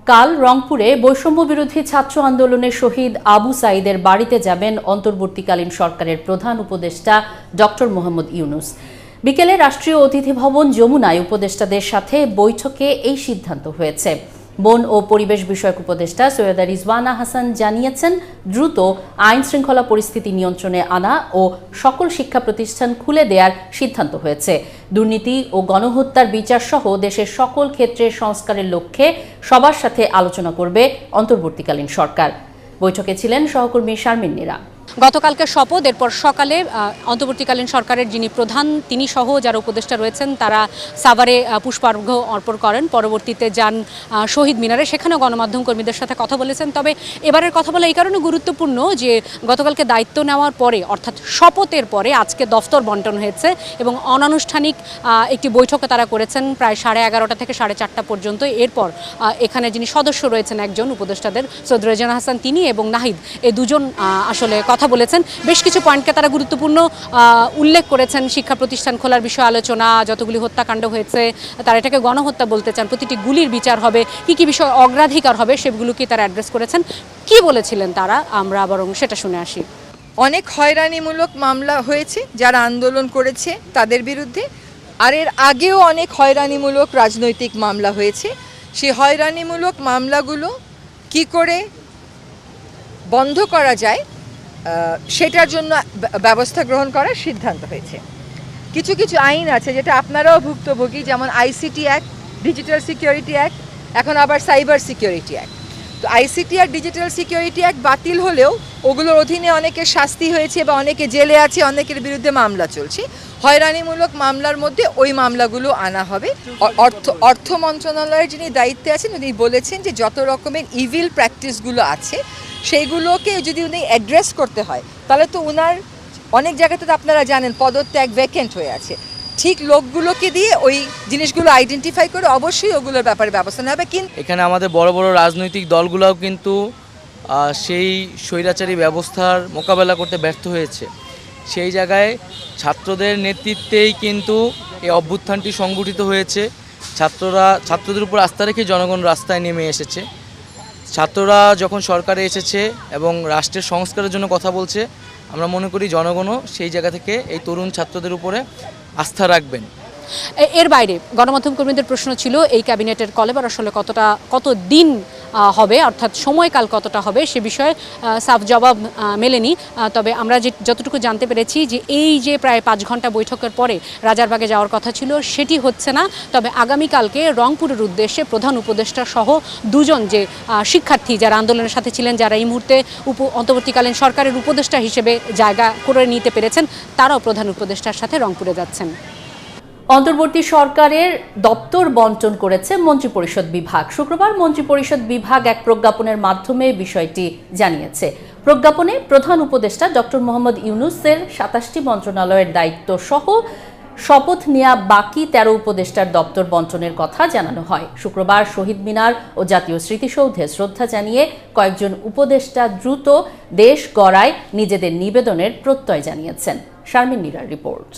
কাল রংপুরে বৈষম্য বিরোধী ছাত্র আন্দোলনের শহীদ আবু সাঈদের বাড়িতে যাবেন অন্তর্বর্তীকালীন সরকারের প্রধান উপদেষ্টা ডক্টর মোহাম্মদ ইউনূস। বিকেলে রাষ্ট্রীয় অতিথি ভবন যমুনায় উপদেষ্টাদের সাথে বৈঠকে এই সিদ্ধান্ত হয়েছে। বন ও পরিবেশ বিষয়ক উপদেষ্টা সৈয়দা রিজওয়ানা হাসান জানিয়েছেন, দ্রুত আইন শৃঙ্খলা পরিস্থিতি নিয়ন্ত্রণে আনা ও সকল শিক্ষা প্রতিষ্ঠান খুলে দেওয়ার সিদ্ধান্ত হয়েছে। দুর্নীতি ও গণহত্যার বিচার সহ দেশের সকল ক্ষেত্রে সংস্কারের লক্ষ্যে সবার সাথে আলোচনা করবে অন্তর্বর্তীকালীন সরকার। বৈঠকে ছিলেন সহকর্মী শারমিন নীরা। গতকালকে শপথ, এরপর সকালে অন্তর্বর্তীকালীন সরকারের যিনি প্রধান তিনি সহ যারা উপদেষ্টা রয়েছেন তারা সাভারে পুষ্পার্ঘ্য অর্পণ করেন। পরবর্তীতে যান শহীদ মিনারে, সেখানেও গণমাধ্যম কর্মীদের সাথে কথা বলেছেন। তবে এবারের কথা বলা এই কারণে গুরুত্বপূর্ণ যে গতকালকে দায়িত্ব নেওয়ার পরে অর্থাৎ শপথের পরে আজকে দফতর বন্টন হয়েছে এবং অনানুষ্ঠানিক একটি বৈঠকও তারা করেছেন প্রায় 11:30 থেকে 4:30 পর্যন্ত। এরপর এখানে যিনি সদস্য রয়েছেন একজন উপদেষ্টাদের সৈয়দা রিজওয়ানা হাসান তিনি এবং নাহিদ, এই দুজন আসলে কথা বলেছেন। বেশ কিছু পয়েন্টকে তারা গুরুত্বপূর্ণ উল্লেখ করেছেন। শিক্ষা প্রতিষ্ঠান খোলার বিষয়ে আলোচনা, যতগুলি হত্যাকাণ্ড হয়েছে তারা এটাকে গণহত্যা বলতে চান, প্রতিটি গুলির বিচার হবে, কি বিষয় অগ্রাধিকার হবে সেগুলোকে তারা অ্যাড্রেস করেছেন। কি বলেছিলেন তারা, আমরা বরং সেটা শুনে আসি। অনেক হয়রানিমূলক মামলা হয়েছে যারা আন্দোলন করেছে তাদের বিরুদ্ধে, আর এর আগেও অনেক হয়রানিমূলক রাজনৈতিক মামলা হয়েছে। সেই হয়রানিমূলক মামলাগুলো কি করে বন্ধ করা যায় সেটার জন্য ব্যবস্থা গ্রহণ করার সিদ্ধান্ত হয়েছে। কিছু কিছু আইন আছে যেটা আপনারাও ভুক্তভোগী, যেমন ICT act, digital security act, এখন আবার সাইবার সিকিউরিটি অ্যাক্ট। তো আইসিটি আর ডিজিটাল সিকিউরিটি অ্যাক্ট বাতিল হলেও ওগুলোর অধীনে অনেকের শাস্তি হয়েছে বা অনেকে জেলে আছে, অনেকের বিরুদ্ধে মামলা চলছে। হয়রানিমূলক মামলার মধ্যে ওই মামলাগুলো আনা হবে। অর্থ মন্ত্রণালয়ের যিনি দায়িত্বে আছেন উনি বলেছেন যে যত রকমের ইভিল প্র্যাকটিসগুলো আছে সেইগুলোকে যদি উনি অ্যাড্রেস করতে হয় তাহলে তো উনার অনেক জায়গাতে তো আপনারা জানেন পদত্যাগ ভ্যাকেন্ট হয়ে আছে, ঠিক লোকগুলোকে দিয়ে ওই জিনিসগুলো আইডেন্টিফাই করে অবশ্যই ওগুলোর ব্যাপারে ব্যবস্থা নেওয়া হবে। কিন্তু এখানে আমাদের বড় বড় রাজনৈতিক দলগুলোও কিন্তু সেই স্বৈরাচারী ব্যবস্থার মোকাবেলা করতে ব্যর্থ হয়েছে। সেই জায়গায় ছাত্রদের নেতৃত্বেই কিন্তু এই অভ্যুত্থানটি সংগঠিত হয়েছে। ছাত্রদের উপর আস্থা রেখে জনগণ রাস্তায় নেমে এসেছে। ছাত্ররা যখন সরকারে এসেছে এবং রাষ্ট্রের সংস্কারের জন্য কথা বলছে, আমরা মনে করি জনগণও সেই জায়গা থেকে এই তরুণ ছাত্রদের উপরে আস্থা রাখবেন। এর বাইরে গণমাধ্যম কর্মীদের প্রশ্ন ছিল এই ক্যাবিনেটের কলেবর আসলে কত দিন হবে, অর্থাৎ সময়কাল কতটা হবে সে বিষয়ে সাফ জবাব মেলেনি। তবে আমরা যতটুকু জানতে পেরেছি যে এই যে প্রায় 5 ঘন্টা বৈঠকের পরে রাজারবাগে যাওয়ার কথা ছিল সেটি হচ্ছে না। তবে আগামীকালকে রংপুরের উদ্দেশ্যে প্রধান উপদেষ্টা সহ দুজন যে শিক্ষার্থী যারা আন্দোলনের সাথে ছিলেন, যারা এই মুহূর্তে অন্তর্বর্তীকালীন সরকারের উপদেষ্টা হিসেবে জায়গা করে নিতে পেরেছেন, তারাও প্রধান উপদেষ্টার সাথে রংপুরে যাচ্ছেন। অন্তর্বর্তী সরকারের দপ্তর বন্টন করেছে মন্ত্রিপরিষদ বিভাগ। শুক্রবার মন্ত্রিপরিষদ বিভাগ এক প্রজ্ঞাপনের মাধ্যমে বিষয়টি জানিয়েছে। প্রজ্ঞাপনে প্রধান উপদেষ্টা ডক্টর মোহাম্মদ ইউনূসের 27টি মন্ত্রণালয়ের দায়িত্ব সহ শপথ নেওয়া বাকি 13 উপদেষ্টার দপ্তর বন্টনের কথা জানানো হয়। শুক্রবার শহীদ মিনার ও জাতীয় স্মৃতিসৌধে শ্রদ্ধা জানিয়ে কয়েকজন উপদেষ্টা দ্রুত দেশ গড়ায় নিজেদের নিবেদনের প্রত্যয় জানিয়েছেন। শারমিন নীরার রিপোর্ট।